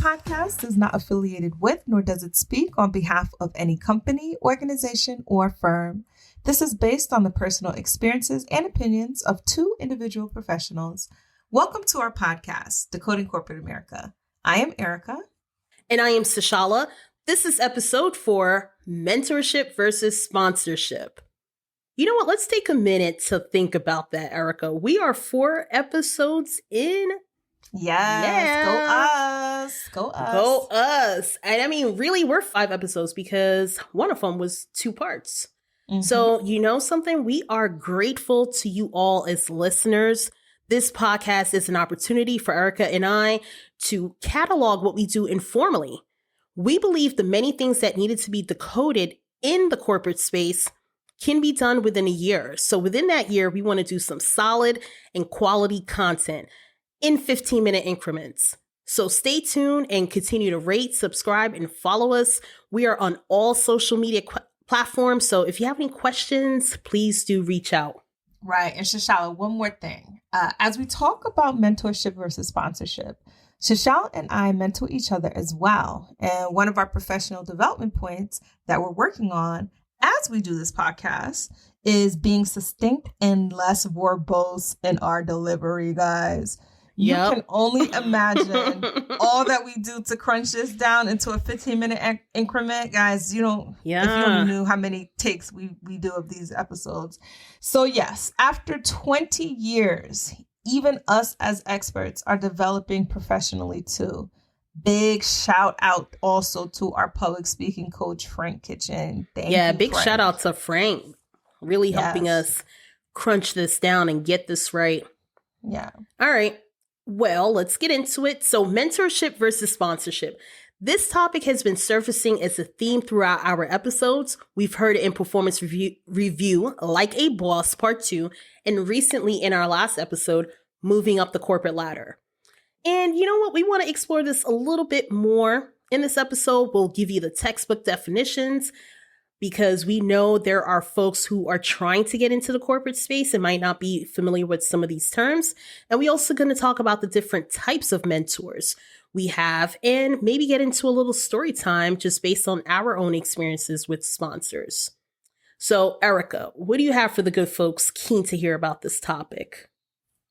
podcast is not affiliated with, nor does it speak on behalf of any company, organization, or firm. This is based on the personal experiences and opinions of two individual professionals. Welcome to our podcast, Decoding Corporate America. I am Erica. And I am Sashala. This is episode 4, Mentorship versus Sponsorship. You know what? Let's take a minute to think about that, Erica. We are 4 episodes in. Yes, go us. Go us. Go us. And I mean, really, we're 5 episodes because one of them was 2 parts. Mm-hmm. So, you know something? We are grateful to you all as listeners. This podcast is an opportunity for Erica and I to catalog what we do informally. We believe the many things that needed to be decoded in the corporate space can be done within a year. So within that year, we want to do some solid and quality content in 15-minute increments. So stay tuned and continue to rate, subscribe, and follow us. We are on all social media platforms. So if you have any questions, please do reach out. Right. And Shashala, one more thing. As we talk about mentorship versus sponsorship, Shashala and I mentor each other as well. And one of our professional development points that we're working on as we do this podcast is being succinct and less verbose in our delivery, guys. You can only imagine all that we do to crunch this down into a 15-minute increment. Guys, if you only knew how many takes we do of these episodes. So yes, after 20 years, even us as experts are developing professionally too. Big shout out also to our public speaking coach, Frank Kitchen. Thank you, big Frank. Shout out to Frank. Really helping us crunch this down and get this right. Yeah. All right. Well, let's get into it. So mentorship versus sponsorship. This topic has been surfacing as a theme throughout our episodes. We've heard it in Performance Review, Like a Boss, Part 2, and recently in our last episode, Moving Up the Corporate Ladder. And you know what? We want to explore this a little bit more. In this episode, we'll give you the textbook definitions because we know there are folks who are trying to get into the corporate space and might not be familiar with some of these terms. And we're also going to talk about the different types of mentors we have and maybe get into a little story time just based on our own experiences with sponsors. So, Erica, what do you have for the good folks keen to hear about this topic?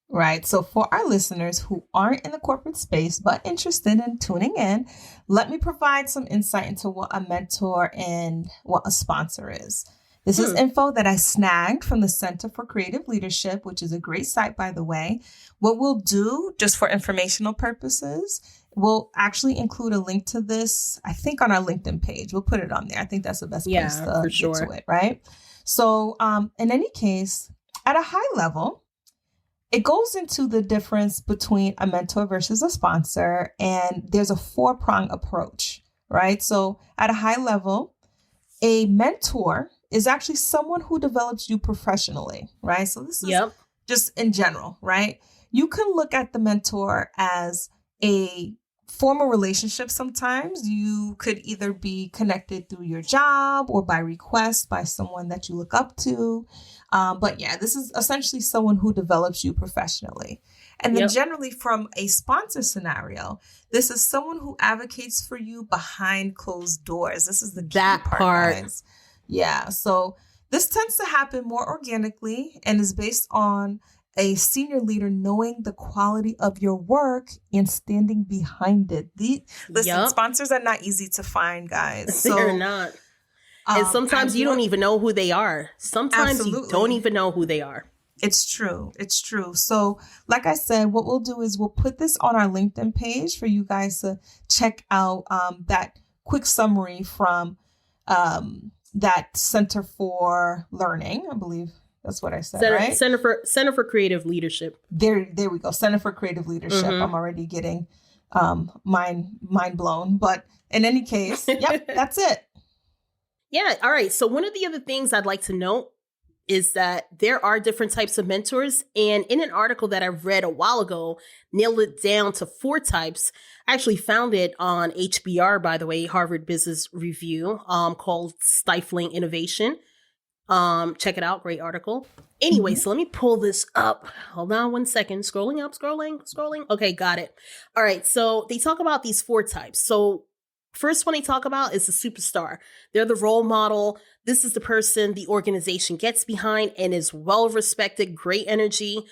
Right. So for our listeners who aren't in the corporate space but interested in tuning in, let me provide some insight into what a mentor and what a sponsor is. This is info that I snagged from the Center for Creative Leadership, which is a great site, by the way. What we'll do, just for informational purposes, we'll actually include a link to this, I think, on our LinkedIn page. We'll put it on there. I think that's the best place to get to it, right? So in any case, at a high level, it goes into the difference between a mentor versus a sponsor, and there's a 4-prong approach, right? So at a high level, a mentor is actually someone who develops you professionally, right? So this is just in general, right? You can look at the mentor as a formal relationship sometimes. You could either be connected through your job or by request by someone that you look up to. But this is essentially someone who develops you professionally. And then generally from a sponsor scenario, this is someone who advocates for you behind closed doors. This is the key part, guys. Yeah. So this tends to happen more organically and is based on a senior leader knowing the quality of your work and standing behind it. Sponsors are not easy to find, guys. So, they're not. And sometimes you don't even know who they are. Sometimes you don't even know who they are. It's true. It's true. So like I said, what we'll do is we'll put this on our LinkedIn page for you guys to check out that quick summary from that Center for Learning, I believe. That's what I said, right? Center for Creative Leadership. There we go. Center for Creative Leadership. Mm-hmm. I'm already getting mind blown. But in any case, that's it. Yeah. All right. So one of the other things I'd like to note is that there are different types of mentors. And in an article that I read a while ago, nailed it down to 4 types. I actually found it on HBR, by the way, Harvard Business Review, called Stifling Innovation. Check it out. Great article. Anyway, so let me pull this up. Hold on one second. Scrolling up, scrolling. Okay, got it. All right. So they talk about these 4 types. So first one they talk about is the superstar. They're the role model. This is the person the organization gets behind and is well respected, great energy.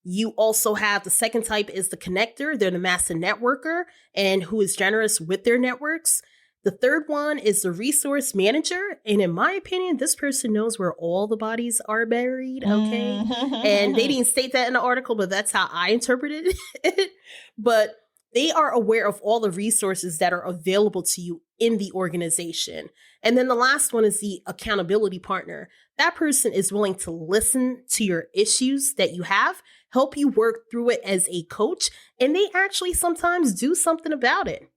You also have the second type is the connector. They're the master networker and who is generous with their networks. The third one is the resource manager. And in my opinion, this person knows where all the bodies are buried. Okay. And they didn't state that in the article, but that's how I interpreted it. But they are aware of all the resources that are available to you in the organization. And then the last one is the accountability partner. That person is willing to listen to your issues that you have, help you work through it as a coach, and they actually sometimes do something about it.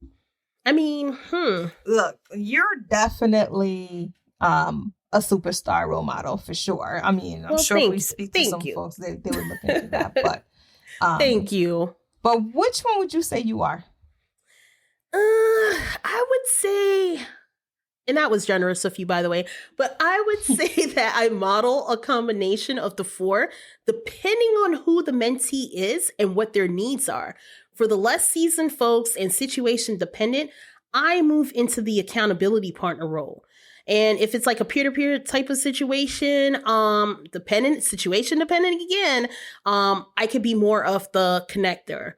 I mean, Look, you're definitely a superstar role model for sure. I mean, I'm sure if we speak to some folks, they would look into that. But thank you. But which one would you say you are? I would say, and that was generous of you, by the way, but I would say that I model a combination of the 4, depending on who the mentee is and what their needs are. For the less seasoned folks and situation dependent, I move into the accountability partner role. And if it's like a peer-to-peer type of situation, situation dependent again, I could be more of the connector.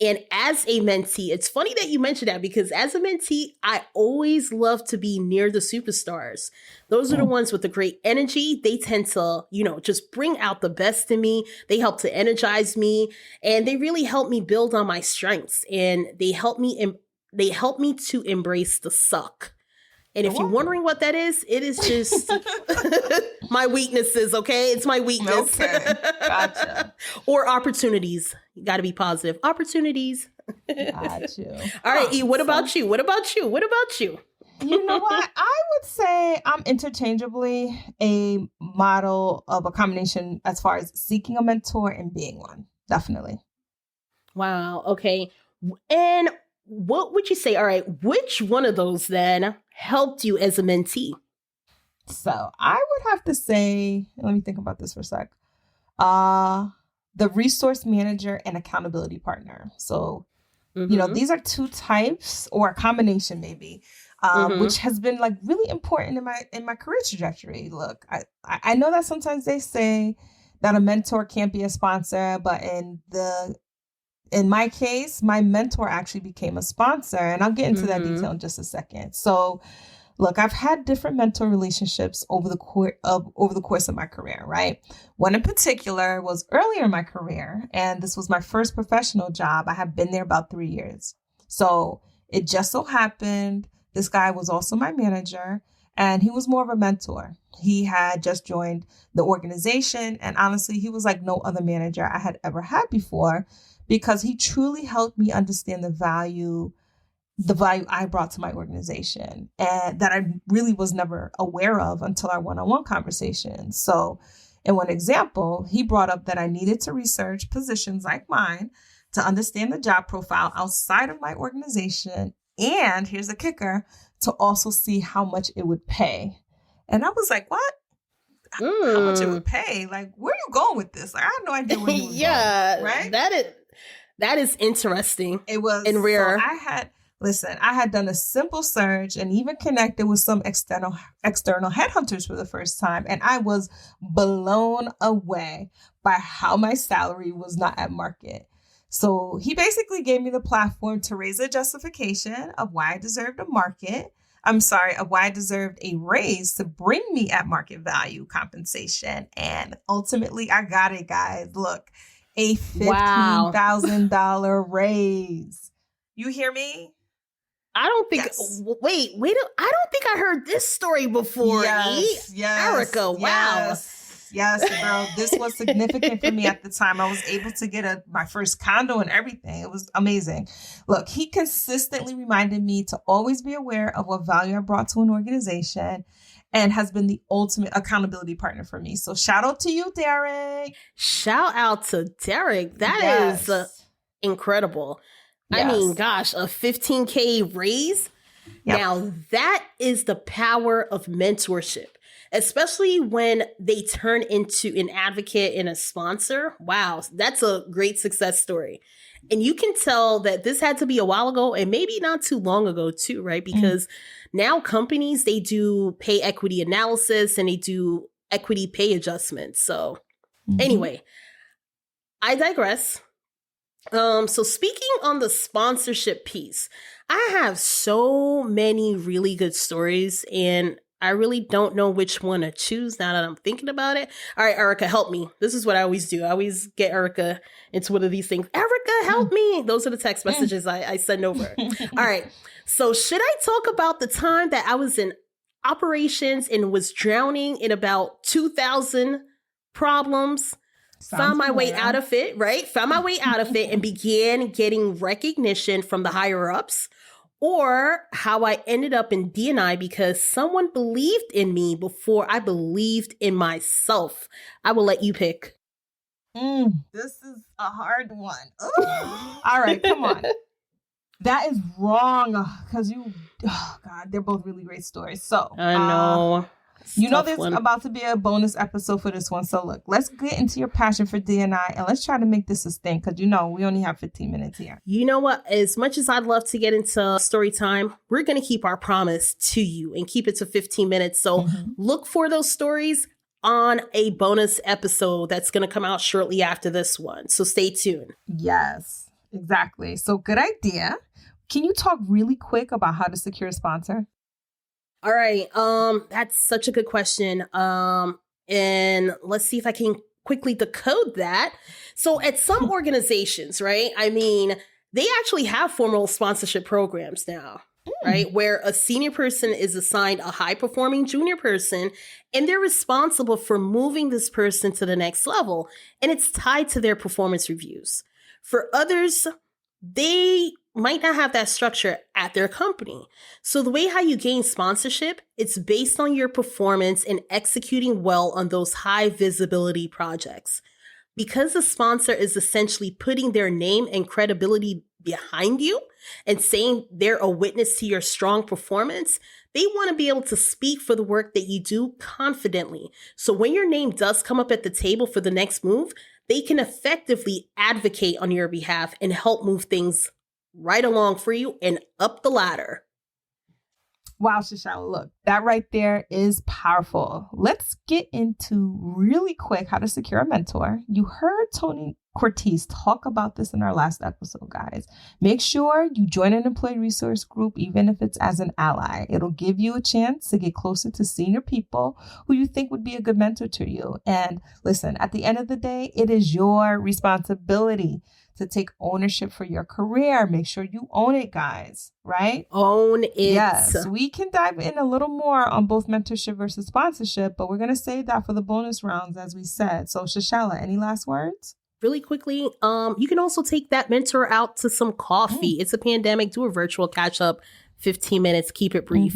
And as a mentee, it's funny that you mentioned that because as a mentee, I always love to be near the superstars. Those are the ones with the great energy. They tend to, just bring out the best in me. They help to energize me and they really help me build on my strengths and they help me to embrace the suck. And if you're wondering what that is, it is just my weaknesses, okay? It's my weakness. Okay, gotcha. Or opportunities. You got to be positive. Opportunities. Got you. All right, E, what about you? What about you? You know what? I would say I'm interchangeably a model of a combination as far as seeking a mentor and being one. Definitely. Wow. Okay. And what would you say? All right. Which one of those then helped you as a mentee? So I would have to say, let me think about this for a sec. The resource manager and accountability partner. So, these are 2 types or a combination maybe, which has been like really important in my career trajectory. Look, I know that sometimes they say that a mentor can't be a sponsor, but in my case, my mentor actually became a sponsor, and I'll get into that detail in just a second. So, look, I've had different mentor relationships over the course of my career, right? One in particular was earlier in my career, and this was my first professional job. I have been there about 3 years. So it just so happened this guy was also my manager, and he was more of a mentor. He had just joined the organization, and honestly, he was like no other manager I had ever had before, because he truly helped me understand the value I brought to my organization and that I really was never aware of until our one-on-one conversations. So in one example, he brought up that I needed to research positions like mine to understand the job profile outside of my organization. And here's the kicker, to also see how much it would pay. And I was like, what? How much it would pay? Like, where are you going with this? Like, I had no idea where you were going, right? That is interesting. It was and rare. So I had done a simple search and even connected with some external headhunters for the first time. And I was blown away by how my salary was not at market. So he basically gave me the platform to raise a justification of why I deserved why I deserved a raise to bring me at market value compensation. And ultimately I got it, guys. Look, a $15,000 raise. You hear me? I don't think. Yes. Wait! I don't think I heard this story before. Yes, Erica. Wow. Yes, girl. This was significant for me at the time. I was able to get my first condo and everything. It was amazing. Look, he consistently reminded me to always be aware of what value I brought to an organization, and has been the ultimate accountability partner for me. So shout out to you, Derek. Shout out to Derek. That is incredible. Yes. I mean, gosh, a $15,000 raise. Yep. Now that is the power of mentorship, especially when they turn into an advocate and a sponsor. Wow, that's a great success story. And you can tell that this had to be a while ago and maybe not too long ago too, right? Because now companies, they do pay equity analysis and they do equity pay adjustments. So anyway, I digress. So speaking on the sponsorship piece, I have so many really good stories and I really don't know which one to choose now that I'm thinking about it. All right, Erica, help me. This is what I always do. I always get Erica into one of these things. Erica, help me. Those are the text messages I send over. All right. So should I talk about the time that I was in operations and was drowning in about 2,000 problems? Found my way out of it, right? Found my way out of it and began getting recognition from the higher ups, or how I ended up in D&I because someone believed in me before I believed in myself. I will let you pick. This is a hard one. All right, come on. That is wrong because God, they're both really great stories. So I know. You know there's about to be a bonus episode for this one. So look, let's get into your passion for D&I and let's try to make this a thing because we only have 15 minutes here. You know what? As much as I'd love to get into story time, we're going to keep our promise to you and keep it to 15 minutes. So look for those stories on a bonus episode that's going to come out shortly after this one. So stay tuned. Yes, exactly. So good idea. Can you talk really quick about how to secure a sponsor? All right. That's such a good question. And let's see if I can quickly decode that. So at some organizations, right? I mean, they actually have formal sponsorship programs now, right? Where a senior person is assigned a high performing junior person and they're responsible for moving this person to the next level. And it's tied to their performance reviews. For others, they might not have that structure at their company. So the way how you gain sponsorship, it's based on your performance and executing well on those high visibility projects. Because the sponsor is essentially putting their name and credibility behind you and saying they're a witness to your strong performance, they want to be able to speak for the work that you do confidently. So when your name does come up at the table for the next move, they can effectively advocate on your behalf and help move things right along for you and up the ladder. Wow, Shashala, look, that right there is powerful. Let's get into really quick how to secure a mentor. You heard Tony Cortez talk about this in our last episode, guys. Make sure you join an employee resource group, even if it's as an ally. It'll give you a chance to get closer to senior people who you think would be a good mentor to you. And listen, at the end of the day, it is your responsibility to take ownership for your career. Make sure you own it, guys, right? Own it. Yes, we can dive in a little more on both mentorship versus sponsorship, but we're going to save that for the bonus rounds, as we said. So Shashala, any last words? Really quickly, you can also take that mentor out to some coffee. It's a pandemic. Do a virtual catch up, 15 minutes, keep it brief.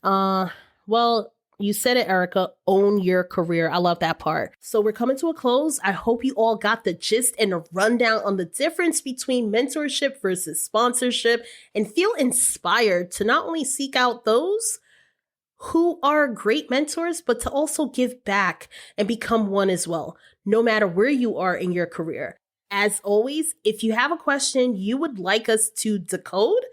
Well, you said it, Erica, own your career. I love that part. So we're coming to a close. I hope you all got the gist and a rundown on the difference between mentorship versus sponsorship and feel inspired to not only seek out those who are great mentors, but to also give back and become one as well, no matter where you are in your career. As always, if you have a question you would like us to decode,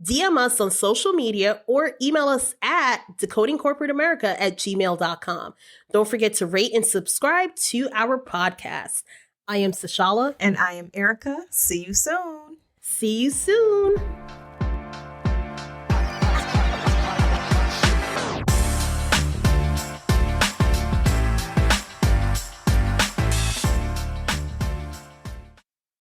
DM us on social media or email us at decodingcorporateamerica@gmail.com. Don't forget to rate and subscribe to our podcast. I am Sashala. And I am Erica. See you soon. See you soon.